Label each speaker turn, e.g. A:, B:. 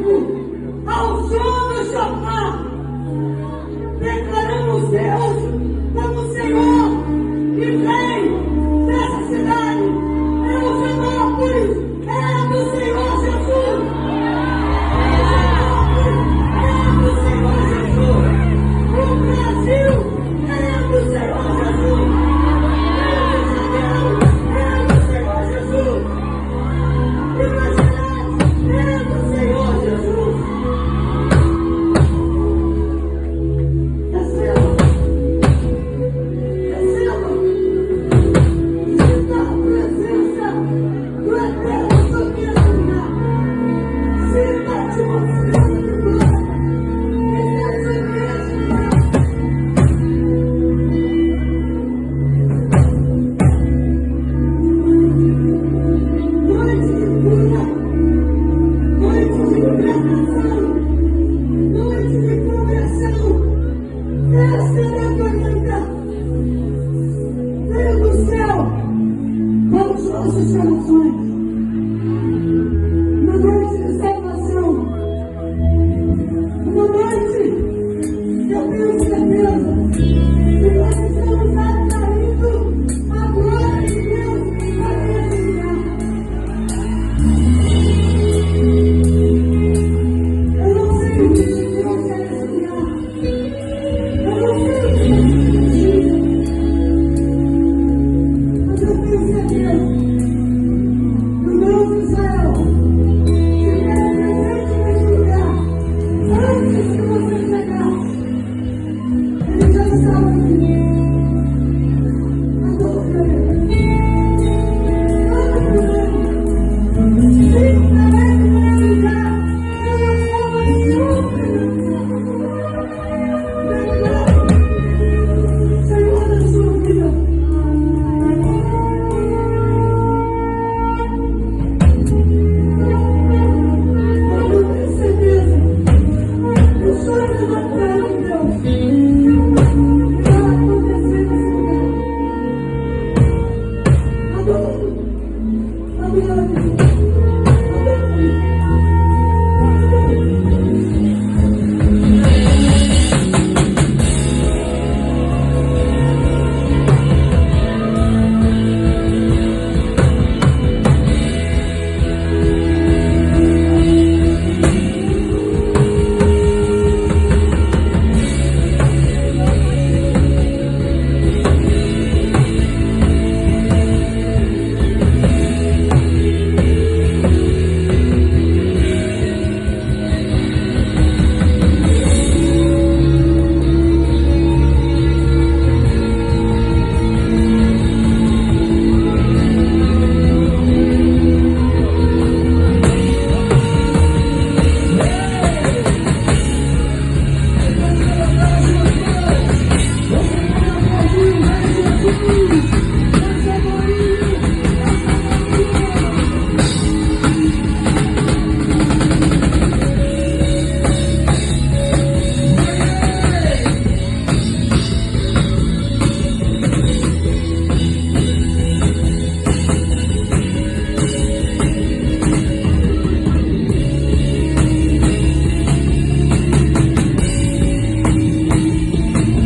A: domingo, ao som do Shofar, declaramos Deus como Senhor e Rei dessa cidade. Eugenopolis é do Senhor Jesus. Eugenopolis é do Senhor Jesus. O Brasil é do Senhor Jesus. É do Senhor Jesus. Minas Gerais é do Senhor Jesus. Receba. Sinta a presença do Eterno sobre esse lugar. Sinta a atmosfera de glória que está sobre esse lugar. Noite de cura, noite de libertação.